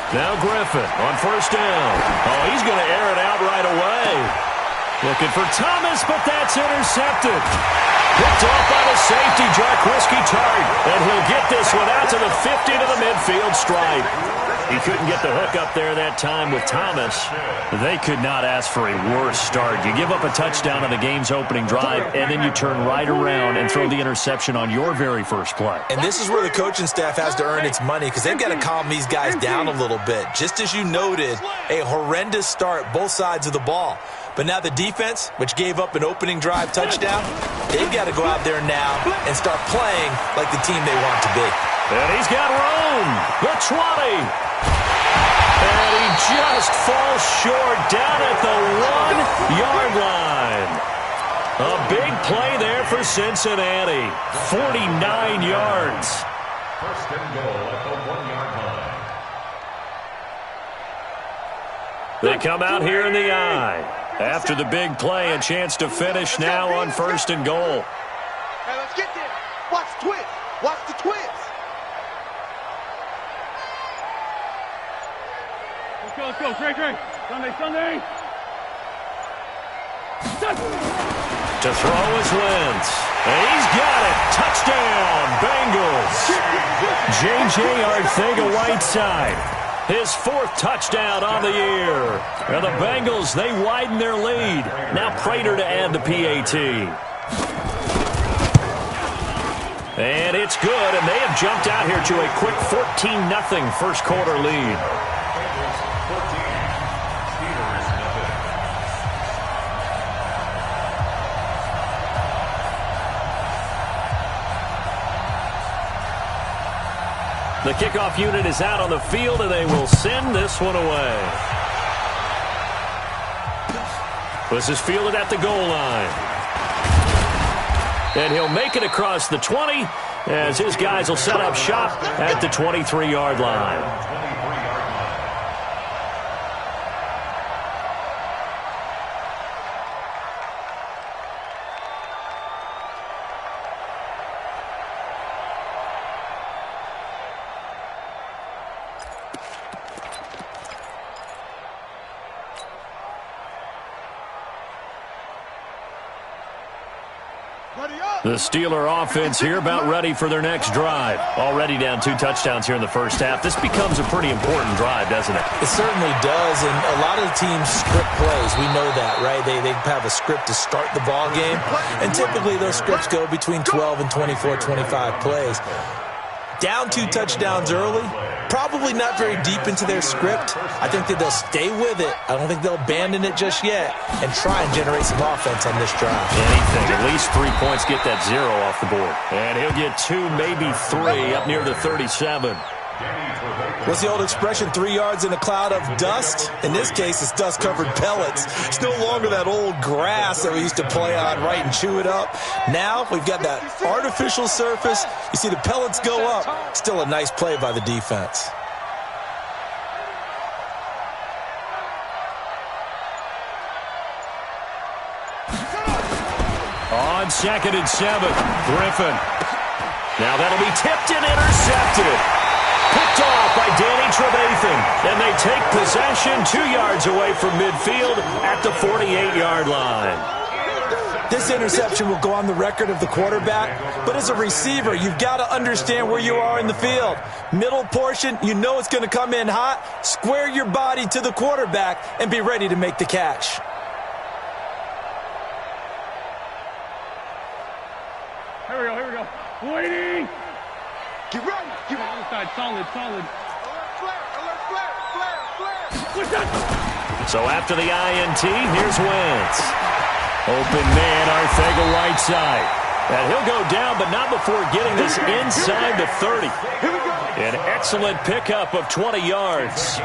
Now Griffin on first down. Oh, he's going to air it out right away. Looking for Thomas, but that's intercepted. Picked off by the safety, Jarkowski Tart. And he'll get this one out to the 50 to the midfield stripe. He couldn't get the hook up there that time with Thomas. They could not ask for a worse start. You give up a touchdown on the game's opening drive, and then you turn right around and throw the interception on your very first play. And this is where the coaching staff has to earn its money because they've got to calm these guys down a little bit. Just as you noted, a horrendous start both sides of the ball. But now the defense, which gave up an opening drive touchdown, they've got to go out there now and start playing like the team they want to be. And he's got room. The 20. And he just falls short down at the 1-yard line. A big play there for Cincinnati. 49 yards. First and goal at the 1-yard line. They come out here in the eye. After the big play, a chance to finish now on first and goal. Hey, let's get there. Watch the twist. Watch the twist. Let's go. Great. Sunday. To throw is Wentz. And he's got it. Touchdown, Bengals. J.J. Arcega-Whiteside. His fourth touchdown on the year. And the Bengals, they widen their lead. Now Prater to add the PAT. And it's good, and they have jumped out here to a quick 14-0 first quarter lead. The kickoff unit is out on the field, and they will send this one away. This is fielded at the goal line. And he'll make it across the 20 as his guys will set up shop at the 23-yard line. The Steeler offense here about ready for their next drive. Already down 2 touchdowns here in the first half. This becomes a pretty important drive, doesn't it? It certainly does, and a lot of the teams script plays. We know that, right? They have a script to start the ball game, and typically those scripts go between 12 and 24, 25 plays. Down 2 touchdowns early, probably not very deep into their script. I think that they'll stay with it. I don't think they'll abandon it just yet and try and generate some offense on this drive. Anything. At least 3 points, get that 0 off the board. And he'll get 2, maybe 3 up near the 37. What's the old expression, 3 yards in a cloud of dust? In this case, it's dust-covered pellets. It's no longer that old grass that we used to play on, right, and chew it up. Now we've got that artificial surface. You see the pellets go up. Still a nice play by the defense. On 2nd and 7, Griffin. Now that'll be tipped and intercepted. Picked off by Danny Trevathan. And they take possession 2 yards away from midfield at the 48-yard line. This interception will go on the record of the quarterback, but as a receiver, you've got to understand where you are in the field. Middle portion, you know it's going to come in hot. Square your body to the quarterback and be ready to make the catch. Here we go. Waiting. Get ready. Outside, solid. Alert flare. So after the INT, here's Wentz. Open man, Arcega-Whiteside. And he'll go down, but not before getting this inside the 30. An excellent pickup of 20 yards.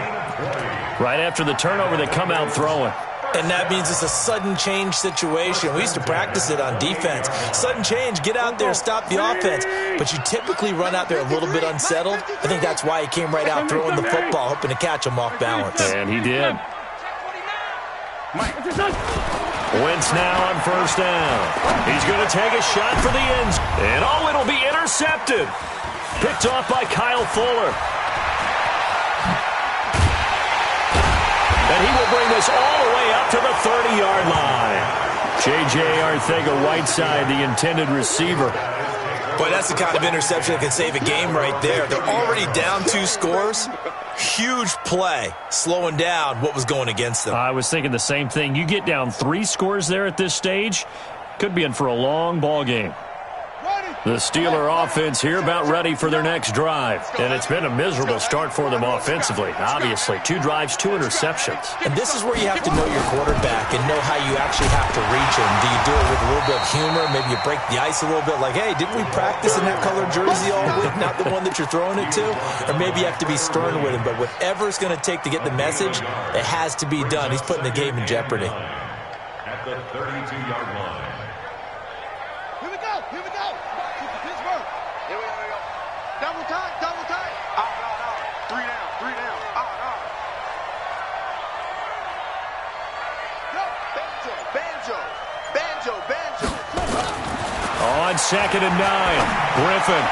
Right after the turnover, they come out throwing. And that means it's a sudden change situation. We used to practice it on defense. Sudden change, get out there, stop the offense. But you typically run out there a little bit unsettled. I think that's why he came right out throwing the football, hoping to catch him off balance. And he did. Wentz now on first down. He's going to take a shot for the ends. And it'll be intercepted. Picked off by Kyle Fuller. And he will bring this all the way up to the 30-yard line. J.J. Arcega-Whiteside, the intended receiver. Boy, that's the kind of interception that can save a game right there. They're already down 2 scores. Huge play, slowing down what was going against them. I was thinking the same thing. You get down 3 scores there at this stage, could be in for a long ball game. The Steeler offense here about ready for their next drive. And it's been a miserable start for them offensively. Obviously, 2 drives, 2 interceptions. And this is where you have to know your quarterback and know how you actually have to reach him. Do you do it with a little bit of humor? Maybe you break the ice a little bit like, hey, didn't we practice in that colored jersey all week, not the one that you're throwing it to? Or maybe you have to be stern with him. But whatever it's going to take to get the message, it has to be done. He's putting the game in jeopardy. At the 32-yard line. Here we go. Here we go. Pittsburgh. Here we go. Double time. Double time. No. 3 down. 3 down. No. Banjo. On 2nd and 9, Griffin.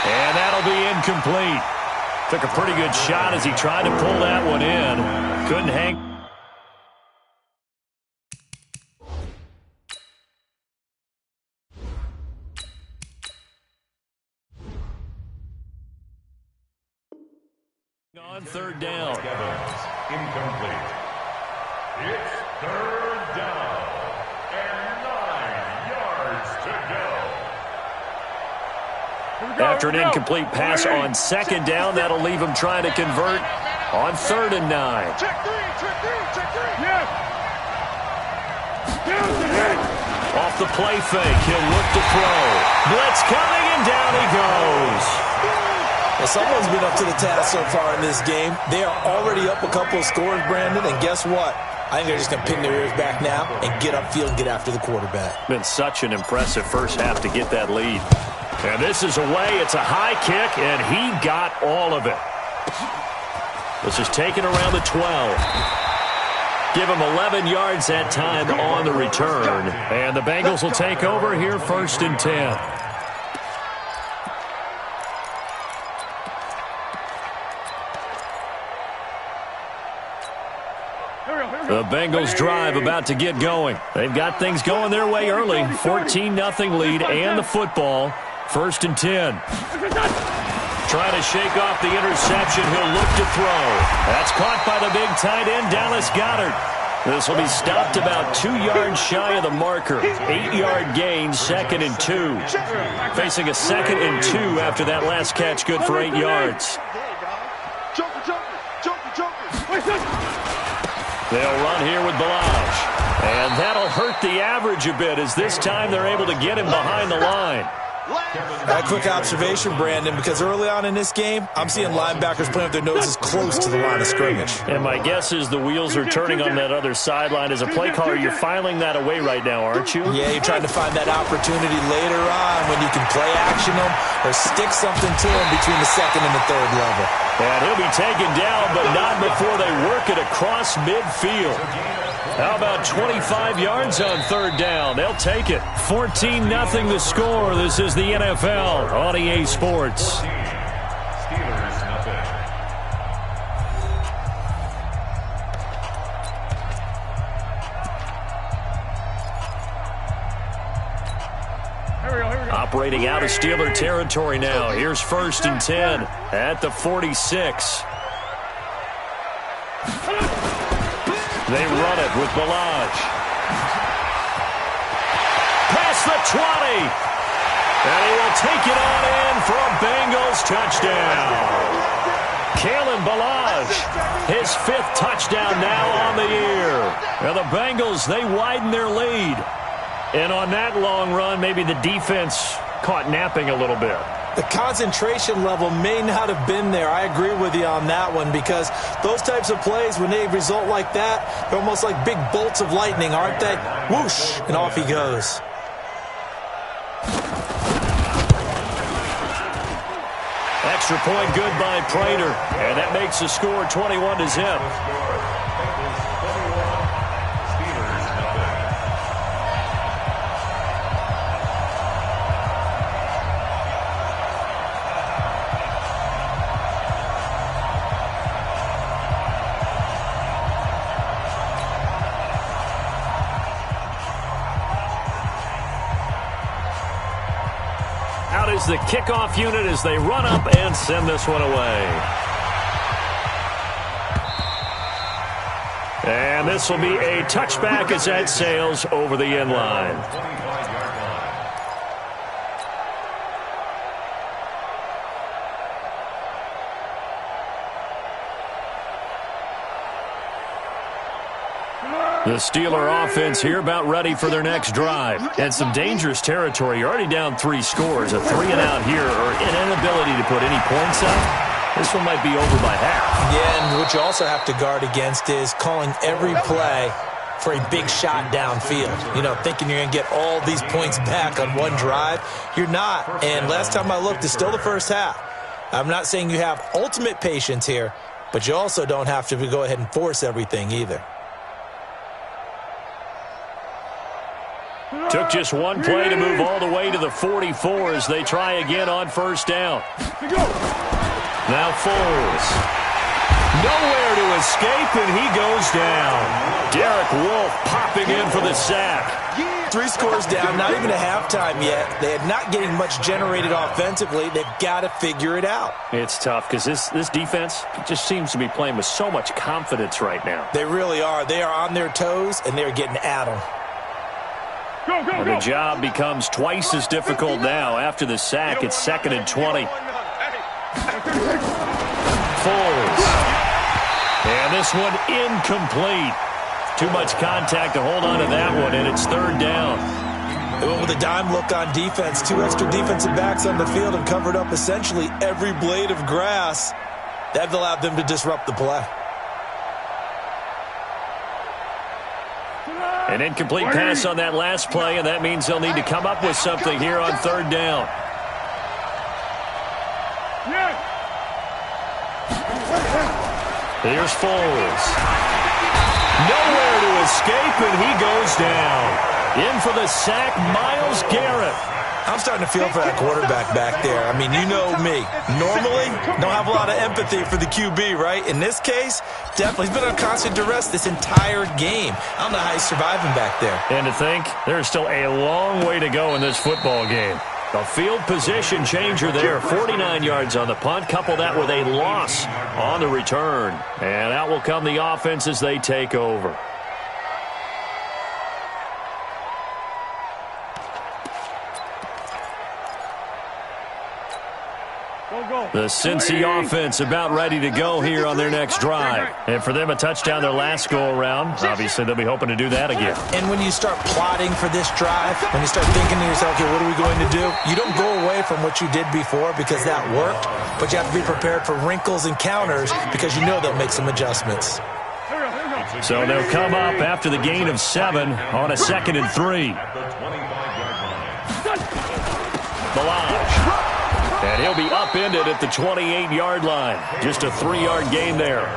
And that'll be incomplete. Took a pretty good shot as he tried to pull that one in. Couldn't hang. On 3rd down. Evans, incomplete. It's 3rd down and 9 yards to go. After an incomplete pass on 2nd down, that'll leave him trying to convert on 3rd and 9. Check 3. Yes. Off the play fake, he'll look to throw. Blitz coming, and down he goes. Well, someone's been up to the task so far in this game. They are already up a couple of scores, Brandon, and guess what? I think they're just going to pin their ears back now and get upfield and get after the quarterback. Been such an impressive first half to get that lead. And this is away. It's a high kick, and he got all of it. This is taken around the 12. Give him 11 yards that time on the return. And the Bengals will take over here 1st and 10. The Bengals drive about to get going. They've got things going their way early. 14-0 lead and the football. 1st and 10. Trying to shake off the interception. He'll look to throw. That's caught by the big tight end, Dallas Goedert. This will be stopped about 2 yards shy of the marker. 8-yard gain, 2nd and 2. Facing a 2nd and 2 after that last catch, good for 8 yards. They'll run here with Balaj. And that'll hurt the average a bit as this time they're able to get him behind the line. A quick observation, Brandon, because early on in this game, I'm seeing linebackers playing with their noses close to the line of scrimmage. And my guess is the wheels are turning on that other sideline. As a play caller, you're filing that away right now, aren't you? Yeah, you're trying to find that opportunity later on when you can play action them or stick something to them between the 2nd and the 3rd level. And he'll be taken down, but not before they work it across midfield. How about 25 yards on 3rd down? They'll take it. 14-0 the score. This is the NFL on EA Sports. Steelers, nothing. Operating out of Steeler territory now. Here's 1st and 10 at the 46. They run it with Balaj. Past the 20. And he will take it on in for a Bengals touchdown. Kalen Balaj, his 5th touchdown now on the year. And the Bengals, they widen their lead. And on that long run, maybe the defense caught napping a little bit. The concentration level may not have been there. I agree with you on that one because those types of plays, when they result like that, they're almost like big bolts of lightning, aren't they? Whoosh, and off he goes. Extra point good by Prater, and that makes the score 21-0. out as the kickoff unit as they run up and send this one away. And this will be a touchback as that sails over the end line. The Steeler offense here about ready for their next drive. And some dangerous territory. You're already down 3 scores. A 3-and-out here or an inability to put any points up. This one might be over by half. Yeah, and what you also have to guard against is calling every play for a big shot downfield. You know, thinking you're going to get all these points back on one drive. You're not. And last time I looked, it's still the first half. I'm not saying you have ultimate patience here, but you also don't have to go ahead and force everything either. Took just one play to move all the way to the 44 as they try again on first down. Now Foles. Nowhere to escape, and he goes down. Derek Wolfe popping in for the sack. 3 scores down, not even a halftime yet. They are not getting much generated offensively. They've got to figure it out. It's tough because this defense just seems to be playing with so much confidence right now. They really are. They are on their toes, and they're getting at them. And the job becomes twice as difficult now. After the sack, it's 2nd and 20. Foles. And this one incomplete. Too much contact to hold on to that one, and it's 3rd down. They went with a dime look on defense. 2 extra defensive backs on the field and covered up essentially every blade of grass. That allowed them to disrupt the play. An incomplete pass on that last play, and that means they'll need to come up with something here on 3rd down. Here's Foles. Nowhere to escape, and he goes down. In for the sack, Myles Garrett. I'm starting to feel for that quarterback back there. I mean, you know me. Normally, don't have a lot of empathy for the QB, right? In this case, definitely. He's been on constant duress this entire game. I don't know how he's surviving back there. And to think, there's still a long way to go in this football game. A field position changer there. 49 yards on the punt. Couple that with a loss on the return. And out will come the offense as they take over. The Cincy offense about ready to go here on their next drive. And for them, a touchdown their last go-around. Obviously, they'll be hoping to do that again. And when you start plotting for this drive, when you start thinking to yourself, okay, what are we going to do? You don't go away from what you did before because that worked, but you have to be prepared for wrinkles and counters because you know they'll make some adjustments. So they'll come up after the gain of 7 on a 2nd and 3. Melange. And he'll be upended at the 28-yard line. Just a 3-yard gain there.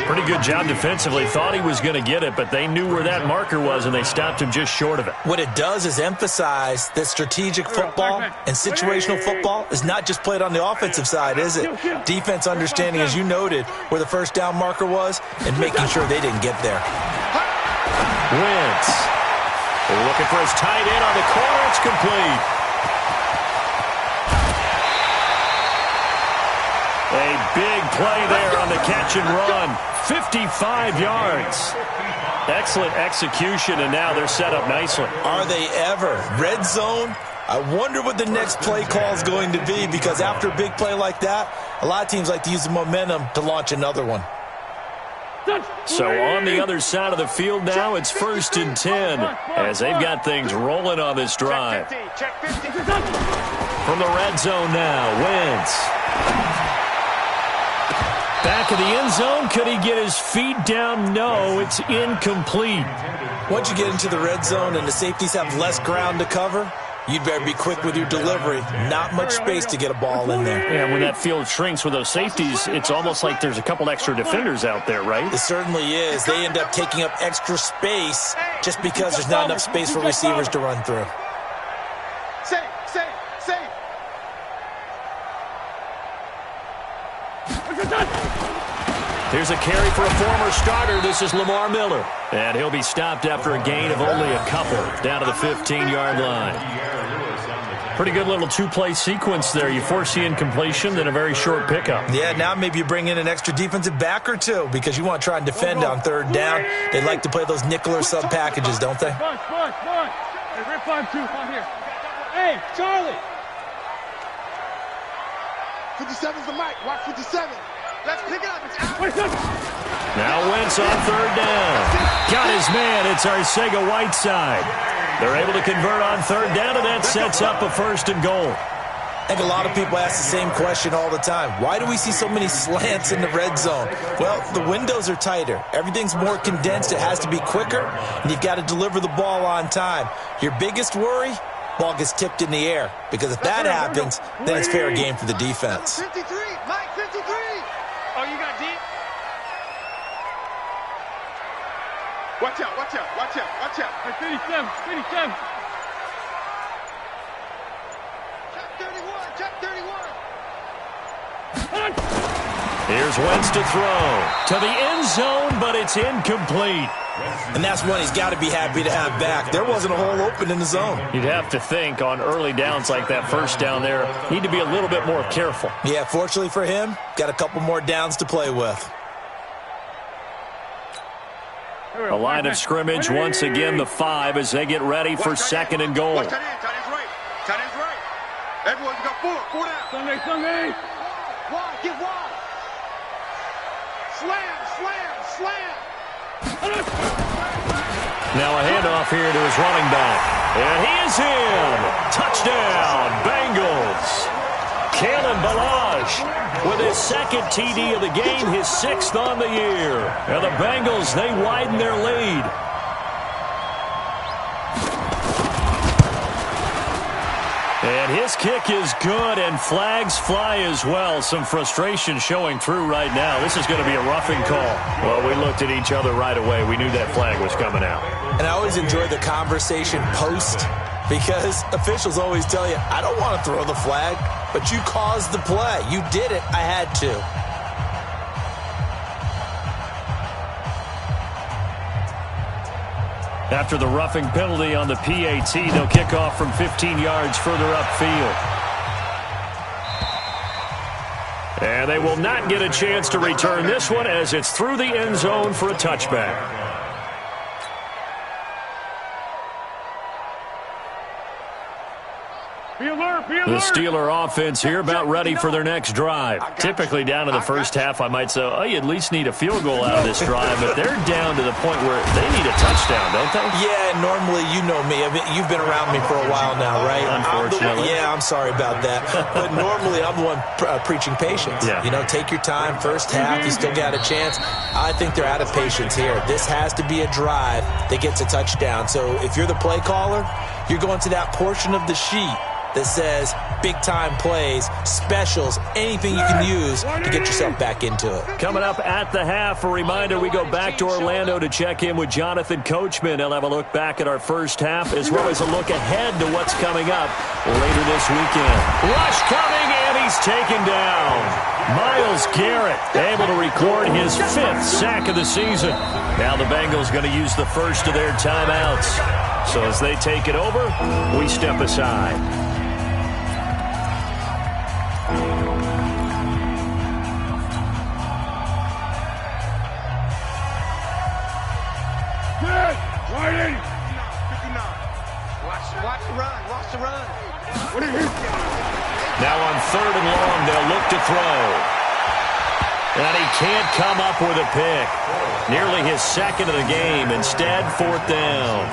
Pretty good job defensively. Thought he was going to get it, but they knew where that marker was, and they stopped him just short of it. What it does is emphasize that strategic football and situational football is not just played on the offensive side, is it? Defense understanding, as you noted, where the first down marker was and making sure they didn't get there. Wentz. Looking for his tight end on the corner. It's complete. A big play there on the catch and run. 55 yards. Excellent execution, and now they're set up nicely. Are they ever? Red zone? I wonder what the next play call is going to be, because after a big play like that, a lot of teams like to use the momentum to launch another one. So on the other side of the field now, it's 1st and 10 as they've got things rolling on this drive. From the red zone now, Wentz. Back of the end zone. Could he get his feet down? No, it's incomplete. Once you get into the red zone and the safeties have less ground to cover, you'd better be quick with your delivery. Not much space to get a ball in there. Yeah, when that field shrinks with those safeties, it's almost like there's a couple extra defenders out there, right? It certainly is. They end up taking up extra space just because there's not enough space for receivers to run through. Safe. Here's a carry for a former starter. This is Lamar Miller. And he'll be stopped after a gain of only a couple down to the 15-yard line. Pretty good little two-play sequence there. You force the incompletion, then a very short pickup. Yeah, now maybe you bring in an extra defensive back or two because you want to try and defend on third down. They like to play those nickel or sub packages, don't they? Bunch. Hey, rip 5-2, on here. Hey, Charlie. 57's the mic. Watch 57. Let's pick it up. It's out. Now Wentz on third down. Got his man. It's Arcega-Whiteside. They're able to convert on third down, and that sets up a 1st and goal. I think a lot of people ask the same question all the time. Why do we see so many slants in the red zone? Well, the windows are tighter. Everything's more condensed. It has to be quicker, and you've got to deliver the ball on time. Your biggest worry? Ball gets tipped in the air, because if that happens, then it's fair game for the defense. 53. Mike, 53. Oh, you got deep? Watch out. Hey, 57. Check 31. Here's Wentz to throw. To the end zone, but it's incomplete. And that's one he's got to be happy to have back. There wasn't a hole open in the zone. You'd have to think on early downs like that first down there, need to be a little bit more careful. Yeah, fortunately for him, got a couple more downs to play with. A line of scrimmage once again, the 5 as they get ready for 2nd and goal. Watch tight end. Tight end's right. Everyone, you got 4 down. Sunday. Wide, get wide. Slam. Now a handoff here to his running back. And he is in. Touchdown, Bengals. Kalen Ballage with his 2nd TD of the game, his 6th on the year. And the Bengals, they widen their lead. And his kick is good, and flags fly as well. Some frustration showing through right now. This is going to be a roughing call. Well, we looked at each other right away. We knew that flag was coming out. And I always enjoy the conversation post, because officials always tell you, I don't want to throw the flag, but you caused the play. You did it. I had to. After the roughing penalty on the PAT, they'll kick off from 15 yards further upfield. And they will not get a chance to return this one as it's through the end zone for a touchback. Be alert. The Steeler offense here about ready for their next drive. Typically down to the first half, I might say, oh, you at least need a field goal out of this drive, but they're down to the point where they need a touchdown, don't they? Yeah, normally, you know me. I mean, you've been around me for a while now, right? Unfortunately. I'm sorry about that. But normally, I'm the one preaching patience. Yeah. You know, take your time. First half, you still got a chance. I think they're out of patience here. This has to be a drive that gets a touchdown. So if you're the play caller, you're going to that portion of the sheet that says big-time plays, specials, anything you can use to get yourself back into it. Coming up at the half, a reminder, we go back to Orlando to check in with Jonathan Coachman. He'll have a look back at our first half as well as a look ahead to what's coming up later this weekend. Rush coming, and he's taken down. Myles Garrett able to record his 5th sack of the season. Now the Bengals going to use the first of their timeouts. So as they take it over, we step aside. Watch the run. Now on 3rd and long, they'll look to throw. And he can't come up with a pick. Nearly his 2nd of the game. Instead, 4th down.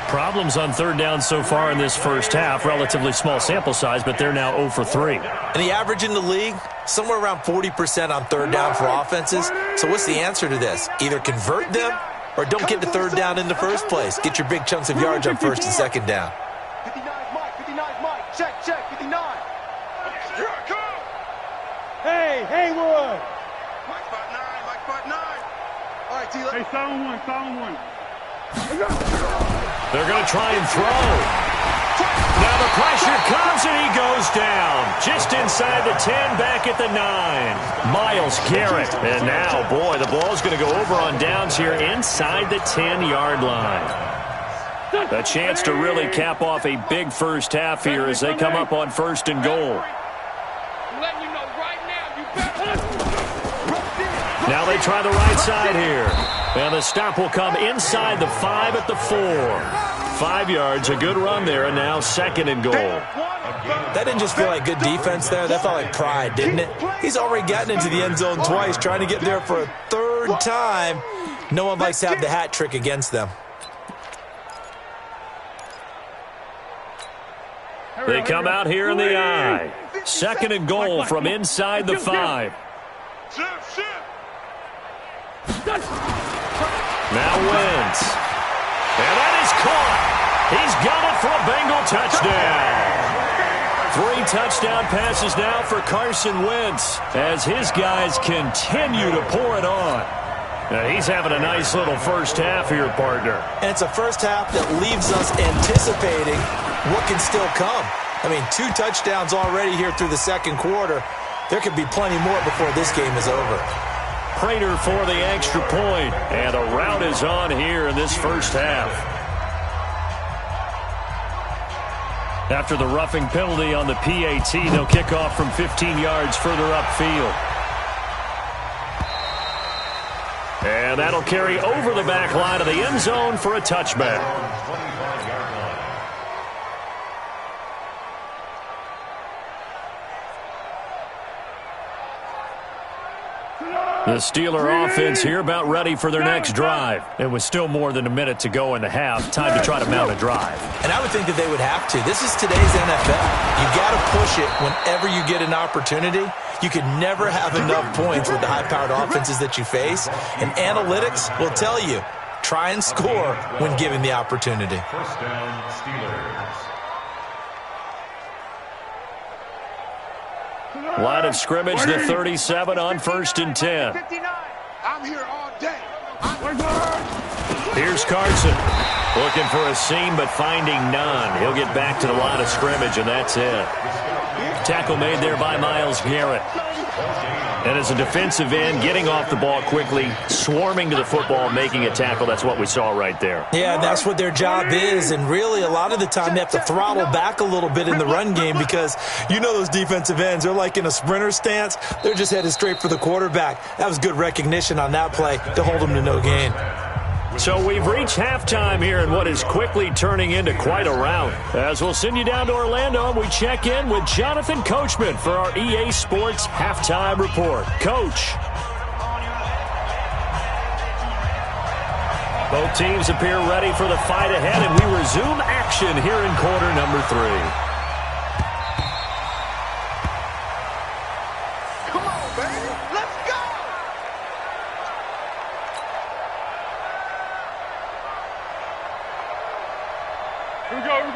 Problems on 3rd down so far in this first half. Relatively small sample size, but they're now 0 for 3. And the average in the league, somewhere around 40% on 3rd down for offenses. So what's the answer to this? Either convert them or don't get to 3rd down in the first place. Get your big chunks of yards on 1st and 2nd down. 59's Mike. Check. 59. Here I come. Hey, Haywood. Mike 5'9. All right, T-Lip. Hey, solid one. They're going to try and throw. Now the pressure comes, and he goes down. Just inside the 10, back at the 9. Myles Garrett. And now, boy, the ball's going to go over on downs here inside the 10-yard line. A chance to really cap off a big first half here as they come up on 1st and goal. Now they try the right side here. And the stop will come inside the 5 at the 4. 5 yards, a good run there, and now 2nd and goal. That didn't just feel like good defense there. That felt like pride, didn't it? He's already gotten into the end zone twice, trying to get there for a 3rd time. No one likes to have the hat trick against them. They come out here in the eye. 2nd and goal from inside the 5. Now Wentz. And that is caught. He's got it for a Bengal touchdown. 3 touchdown passes now for Carson Wentz as his guys continue to pour it on. Now he's having a nice little first half here, partner. And it's a first half that leaves us anticipating what can still come. I mean, 2 touchdowns already here through the 2nd quarter. There could be plenty more before this game is over. Prater for the extra point, and a rout is on here in this first half. After the roughing penalty on the PAT, they'll kick off from 15 yards further upfield. And that'll carry over the back line of the end zone for a touchback. The Steeler offense here about ready for their next drive. It was still more than a minute to go in the half. Time to try to mount a drive. And I would think that they would have to. This is today's NFL. You got to push it whenever you get an opportunity. You can never have enough points with the high-powered offenses that you face. And analytics will tell you, try and score when given the opportunity. First down, Steelers. Line of scrimmage, the 37 on 1st and 10. I'm here all day. Here's Carson. Looking for a seam, but finding none. He'll get back to the line of scrimmage, and that's it. Tackle made there by Myles Garrett. And as a defensive end, getting off the ball quickly, swarming to the football, making a tackle, that's what we saw right there. Yeah, that's what their job is. And really, a lot of the time, they have to throttle back a little bit in the run game because you know those defensive ends, they're like in a sprinter stance. They're just headed straight for the quarterback. That was good recognition on that play to hold them to no gain. So we've reached halftime here in what is quickly turning into quite a rout. As we'll send you down to Orlando, and we check in with Jonathan Coachman for our EA Sports Halftime Report. Coach. Both teams appear ready for the fight ahead, and we resume action here in quarter number 3.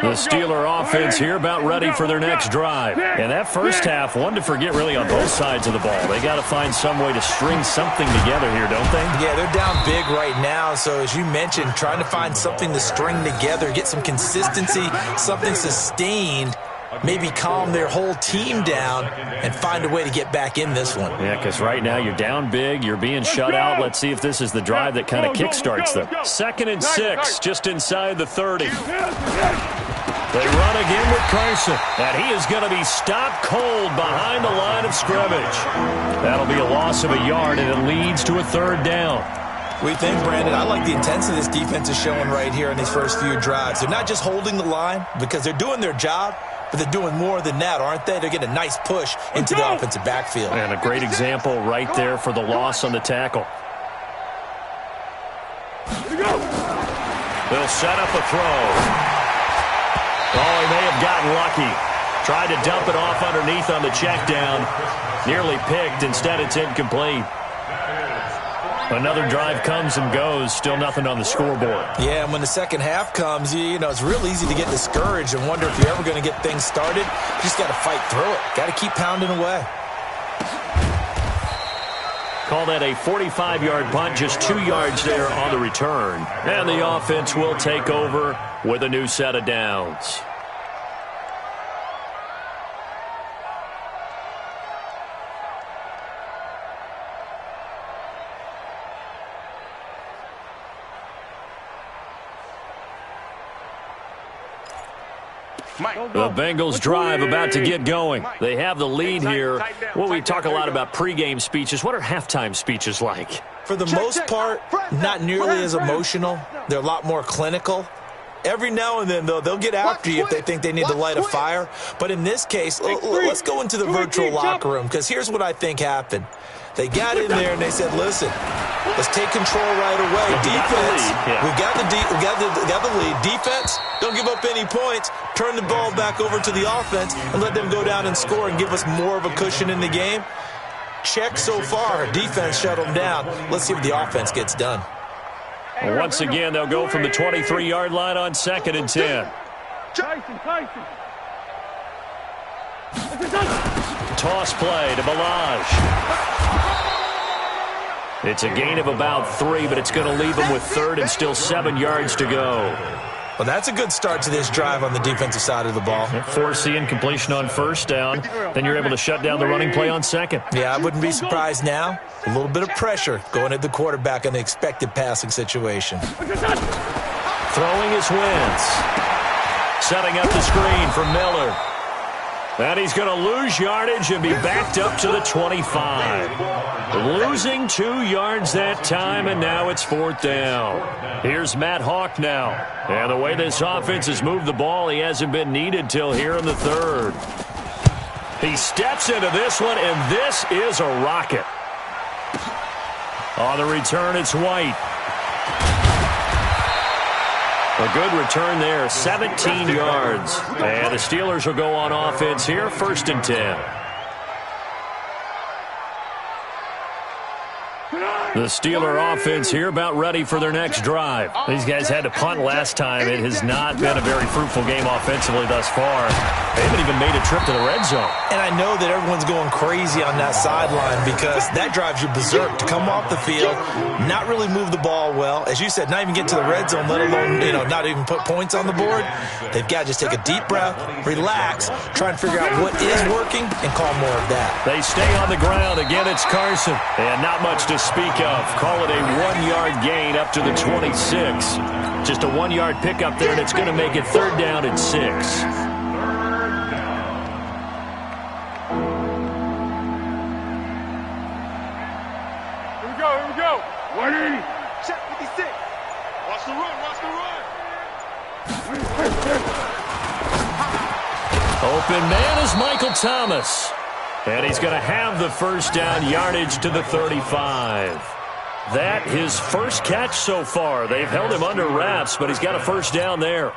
The Steeler offense here about ready for their next drive. And that first half, one to forget really on both sides of the ball. They got to find some way to string something together here, don't they? Yeah, they're down big right now. So as you mentioned, trying to find something to string together, get some consistency, something sustained, maybe calm their whole team down and find a way to get back in this one. Yeah, because right now you're down big, you're being shut out. Let's see if this is the drive that kind of kickstarts them. 2nd and 6, just inside the 30. They run again with Carson, and he is going to be stopped cold behind the line of scrimmage. That'll be a loss of a yard, and it leads to a 3rd down. We think, Brandon, I like the intensity this defense is showing right here in these first few drives. They're not just holding the line because they're doing their job, but they're doing more than that, aren't they? They're getting a nice push into the offensive backfield. And a great example right there for the loss on the tackle. They'll set up a throw. Oh, he may have gotten lucky. Tried to dump it off underneath on the check down. Nearly picked. Instead, it's incomplete. Another drive comes and goes. Still nothing on the scoreboard. Yeah, and when the second half comes, you know, it's real easy to get discouraged and wonder if you're ever going to get things started. You just got to fight through it. Got to keep pounding away. Call that a 45-yard punt, just 2 yards there on the return. And the offense will take over with a new set of downs. The Bengals drive about to get going. They have the lead here. Well, we talk a lot about pregame speeches. What are halftime speeches like? For the most part, not nearly as emotional. They're a lot more clinical. Every now and then, though, they'll get after you if they think they need to light a fire. But in this case, let's go into the virtual locker room, because here's what I think happened. They got in there and they said, listen, let's take control right away. Defense, we got the lead. Defense, don't give up any points. Turn the ball back over to the offense and let them go down and score and give us more of a cushion in the game. Check so far. Defense shut them down. Let's see if the offense gets done. Well, once again, they'll go from the 23-yard line on 2nd and 10. Tyson. Toss play to Balaj. It's a gain of about 3, but it's going to leave them with 3rd and still 7 yards to go. Well, that's a good start to this drive on the defensive side of the ball. Force the incompletion on 1st down. Then you're able to shut down the running play on 2nd. Yeah, I wouldn't be surprised now. A little bit of pressure going at the quarterback in the expected passing situation. Throwing is Wentz. Setting up the screen for Miller. And he's going to lose yardage and be backed up to the 25. Losing 2 yards that time, and now it's 4th down. Here's Matt Hawk now. And the way this offense has moved the ball, he hasn't been needed till here in the 3rd. He steps into this one, and this is a rocket. On the return, it's White. A good return there, 17 yards. And the Steelers will go on offense here, 1st and 10. The Steeler offense here about ready for their next drive. These guys had to punt last time. It has not been a very fruitful game offensively thus far. They haven't even made a trip to the red zone. And I know that everyone's going crazy on that sideline because that drives you berserk to come off the field, not really move the ball well. As you said, not even get to the red zone, let alone, not even put points on the board. They've got to just take a deep breath, relax, try and figure out what is working, and call more of that. They stay on the ground. Again, it's Carson. And not much to speak of. Call it a 1-yard gain up to the 26. Just a 1-yard pickup there, and it's going to make it 3rd down and 6. Here we go. 180. Check 56. Watch the run. Open man is Michael Thomas. And he's going to have the 1st down yardage to the 35. That his first catch so far. They've held him under wraps, but he's got a 1st down there.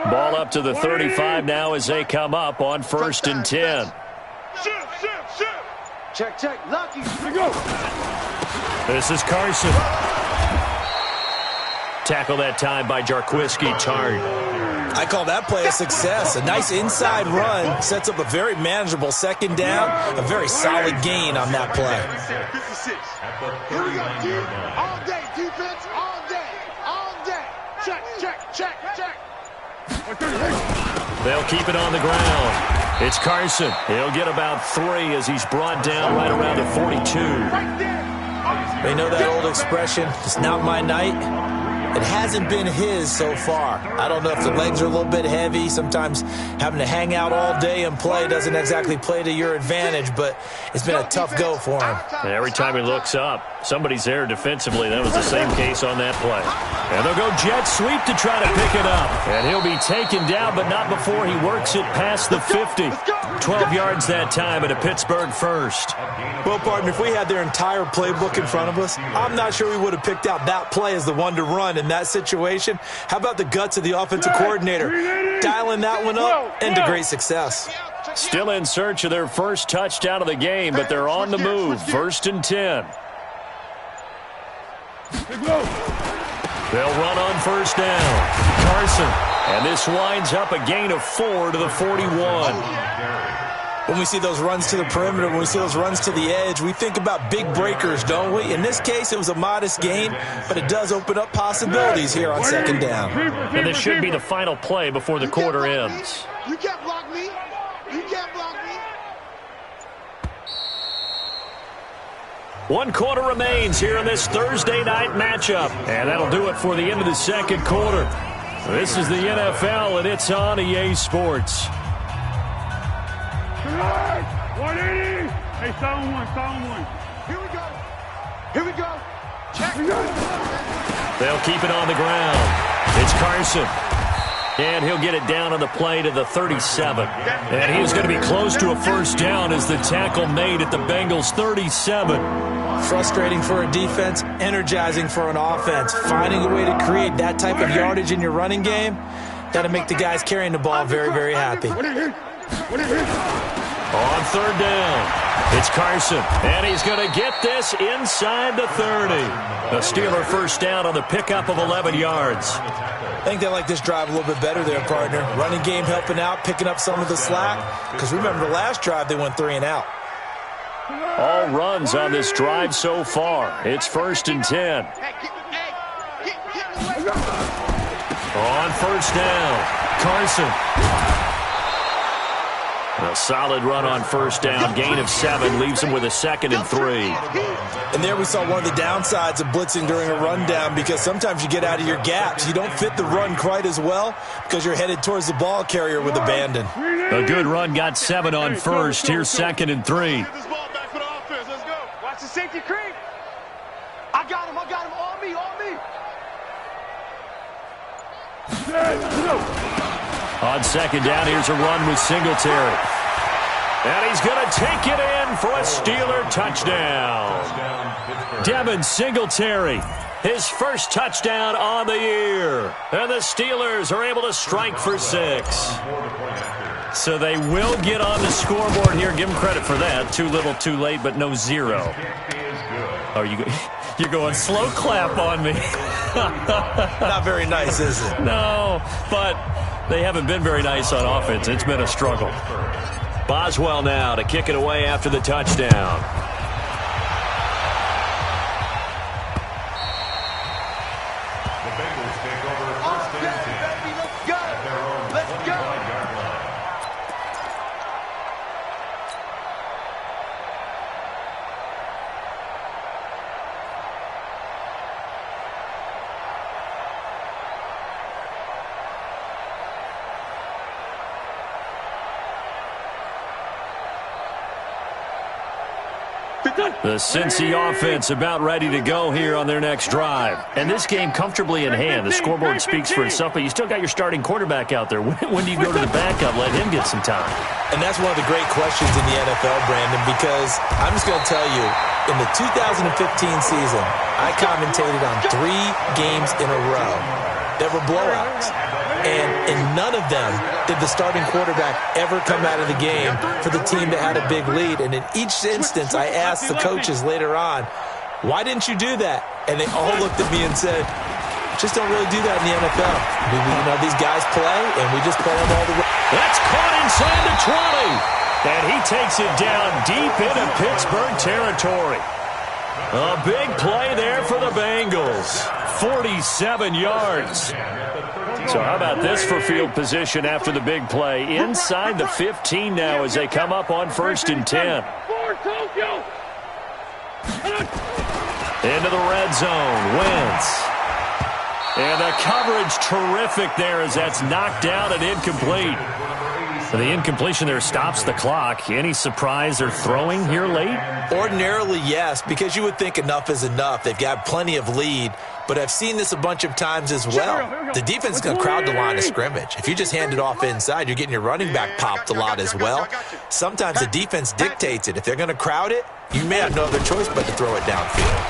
Ball up to the 35 now as they come up on 1st and 10. Check. Lucky. Here we go. This is Carson. Tackle that time by Jarquiski Tart. I call that play a success. A nice inside run sets up a very manageable 2nd down, a very solid gain on that play. 56. Here we go, dude. All day, defense, all day. Check. They'll keep it on the ground. It's Carson. He'll get about 3 as he's brought down right around the 42. They know that old expression, it's not my night. It hasn't been his so far. I don't know if the legs are a little bit heavy. Sometimes having to hang out all day and play doesn't exactly play to your advantage, but it's been a tough go for him. And every time he looks up, somebody's there defensively. That was the same case on that play. And they'll go jet sweep to try to pick it up. And he'll be taken down, but not before he works it past the 50. 12 yards that time at a Pittsburgh 1st. Well, partner, if we had their entire playbook in front of us, I'm not sure we would have picked out that play as the one to run in that situation. How about the guts of the offensive coordinator? Dialing that one up into great success. Still in search of their first touchdown of the game, but they're on the move. 1st and 10. They'll run on 1st down. Carson. And this winds up a gain of 4 to the 41. When we see those runs to the perimeter, when we see those runs to the edge, we think about big breakers, don't we? In this case, it was a modest gain, but it does open up possibilities here on 2nd down. And this should be the final play before the quarter ends. You can't block me. 1 quarter remains here in this Thursday night matchup. And that'll do it for the end of the second quarter. This is the NFL, and it's on EA Sports. 180. Hey, sound one. Here we go. Here we go. Check. They'll keep it on the ground. It's Carson. And he'll get it down on the play to the 37. And he's going to be close to a first down as the tackle made at the Bengals' 37. Frustrating for a defense, energizing for an offense. Finding a way to create that type of yardage in your running game, that'll make the guys carrying the ball very, very happy. On third down, it's Carson, and he's going to get this inside the 30. A Steeler first down on the pickup of 11 yards. I think they like this drive a little bit better there, partner. Running game helping out, picking up some of the slack. Because remember, the last drive they went 3 and out. All runs on this drive so far. It's 1st and 10. On first down, Carson. A solid run on first down. Gain of 7 leaves him with a 2nd and 3. And there we saw one of the downsides of blitzing during a rundown, because sometimes you get out of your gaps. You don't fit the run quite as well because you're headed towards the ball carrier with abandon. A good run got 7 on first. Here's 2nd and 3. Get this ball back for the offense. Let's go. Watch the safety creep. I got him. On me. On 2nd down, here's a run with Singletary. And he's going to take it in for a Steeler touchdown. Devin Singletary, his first touchdown on the year. And the Steelers are able to strike for 6. So they will get on the scoreboard here. Give them credit for that. Too little, too late, but no 0. Oh, you're going slow clap on me. Not very nice, is it? No, but they haven't been very nice on offense. It's been a struggle. Boswell now to kick it away after the touchdown. The Bengals take over first and 10. Let's go. Let's go. The Cincy offense about ready to go here on their next drive. And this game comfortably in hand. The scoreboard speaks for itself, but you still got your starting quarterback out there. When do you go to the backup, let him get some time? And that's one of the great questions in the NFL, Brandon, because I'm just going to tell you, in the 2015 season, I commentated on 3 games in a row that were blowouts. And in none of them did the starting quarterback ever come out of the game for the team that had a big lead. And in each instance, I asked the coaches later on, why didn't you do that? And they all looked at me and said, just don't really do that in the NFL. These guys play, and we just play them all the way. That's caught inside the 20. And he takes it down deep into Pittsburgh territory. A big play there for the Bengals. 47 yards. So how about this for field position after the big play? Inside the 15 now as they come up on 1st and 10. Into the red zone. Wentz. And the coverage terrific there as that's knocked down and incomplete. The incompletion there stops the clock. Any surprise they're throwing here late? Ordinarily, yes, because you would think enough is enough. They've got plenty of lead, but I've seen this a bunch of times as well. The defense is going to crowd the line of scrimmage. If you just hand it off inside, you're getting your running back popped a lot as well. Sometimes the defense dictates it. If they're going to crowd it, you may have no other choice but to throw it downfield.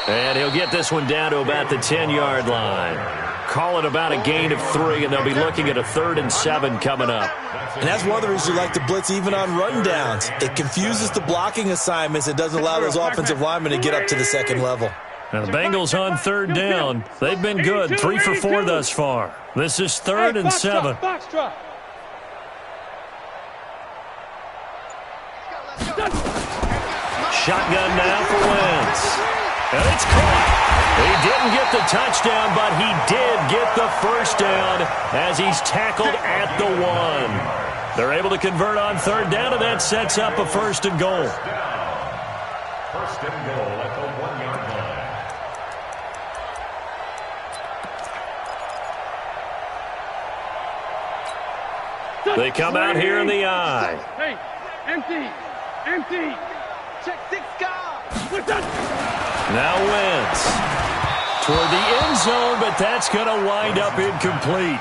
And he'll get this one down to about the 10-yard line. Call it about a gain of 3, and they'll be looking at a 3rd and 7 coming up. And that's one of the reasons you like to blitz even on rundowns. It confuses the blocking assignments. It doesn't allow those offensive linemen to get up to the second level. Now the Bengals on 3rd down. They've been good, 3 for 4 thus far. This is 3rd and 7. Shotgun now for Wentz. And it's caught. He didn't get the touchdown, but he did get the first down as he's tackled at the 1. They're able to convert on 3rd down, and that sets up a 1st and goal. First and goal at the 1-yard line. They come out here in the eye. Hey, empty. Check 6 guys. What's that? Now Wentz toward the end zone, but that's going to wind up incomplete.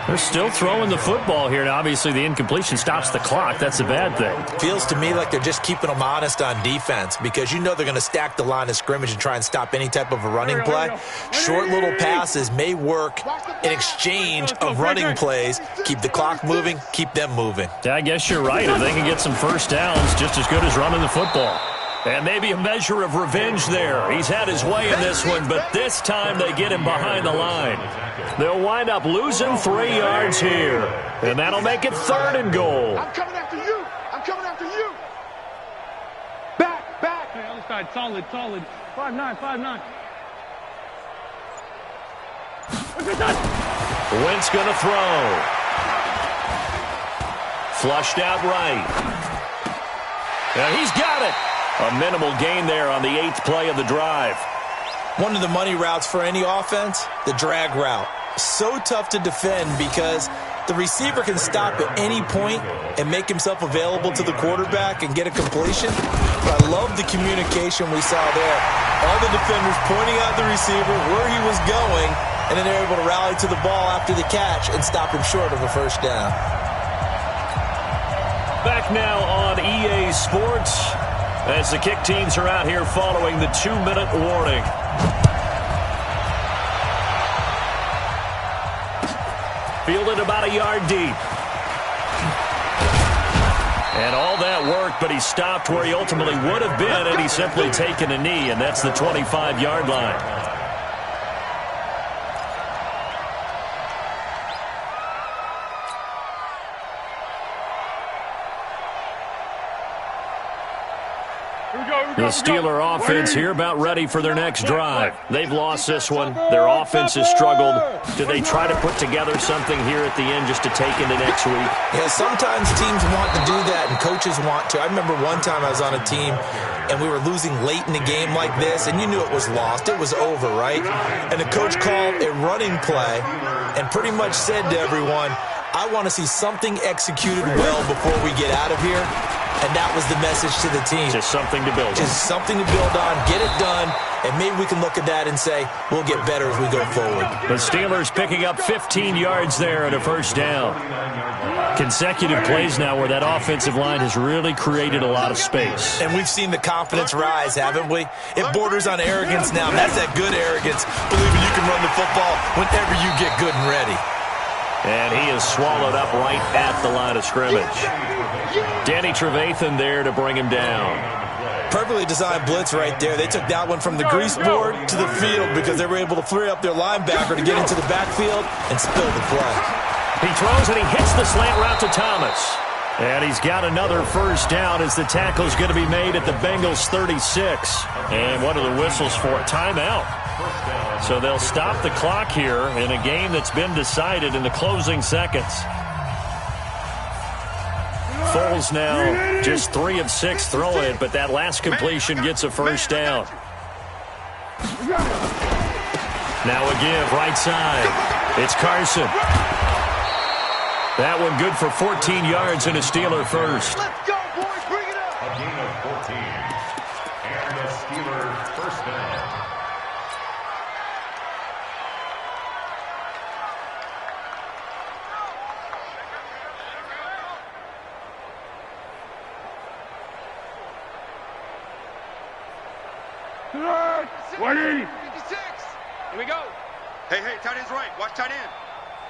They're still throwing the football here, and obviously the incompletion stops the clock. That's a bad thing. Feels to me like they're just keeping them honest on defense because you know they're going to stack the line of scrimmage and try and stop any type of a running play. Short little passes may work in exchange of running plays. Keep the clock moving, keep them moving. Yeah, I guess you're right. If they can get some first downs, just as good as running the football. And maybe a measure of revenge there. He's had his way in this one, but this time they get him behind the line. They'll wind up losing 3 yards here. And that'll make it 3rd and goal. I'm coming after you. Back. Hey, other side, solid. 5-9. What's that? Wentz going to throw. Flushed out right. And he's got it. A minimal gain there on the 8th play of the drive. One of the money routes for any offense, the drag route. So tough to defend because the receiver can stop at any point and make himself available to the quarterback and get a completion. But I love the communication we saw there. All the defenders pointing out the receiver, where he was going, and then they're able to rally to the ball after the catch and stop him short of a first down. Back now on EA Sports as the kick teams are out here following the 2-minute warning. Fielded about a yard deep. And all that worked, but he stopped where he ultimately would have been had he simply taken a knee, and that's the 25-yard line. The Steeler offense here about ready for their next drive. They've lost this one. Their offense has struggled. Do they try to put together something here at the end just to take into next week? Yeah, sometimes teams want to do that and coaches want to. I remember one time I was on a team and we were losing late in the game like this, and you knew it was lost. It was over, right? And the coach called a running play and pretty much said to everyone, I want to see something executed well before we get out of here. And that was the message to the team. Just something to build on. Just something to build on, get it done, and maybe we can look at that and say, we'll get better as we go forward. The Steelers picking up 15 yards there at a first down. Consecutive plays now where that offensive line has really created a lot of space. And we've seen the confidence rise, haven't we? It borders on arrogance now. That's that good arrogance, believing you can run the football whenever you get good and ready. And he is swallowed up right at the line of scrimmage. Danny Trevathan there to bring him down. Perfectly designed blitz right there. They took that one from the grease board to the field because they were able to free up their linebacker to get into the backfield and spill the play. He throws and he hits the slant route to Thomas. And he's got another first down as the tackle's going to be made at the Bengals 36. And what are the whistles for? Timeout. So they'll stop the clock here in a game that's been decided in the closing seconds. Foles now just 3 of 6 throwing it, but that last completion gets a first down. Now a give right side. It's Carson. That one good for 14 yards and a Steeler first. Let's go, boys. Bring it up. A gain of 14. And a Steeler first down. Ready? 56. Here we go. Hey, tight end's right. Watch tight end.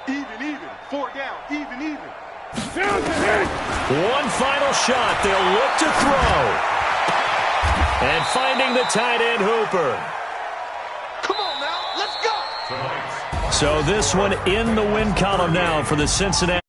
Even. 4 down. Even. One final shot. They'll look to throw. And finding the tight end Hooper. Come on now. Let's go. So this one in the win column now for the Cincinnati.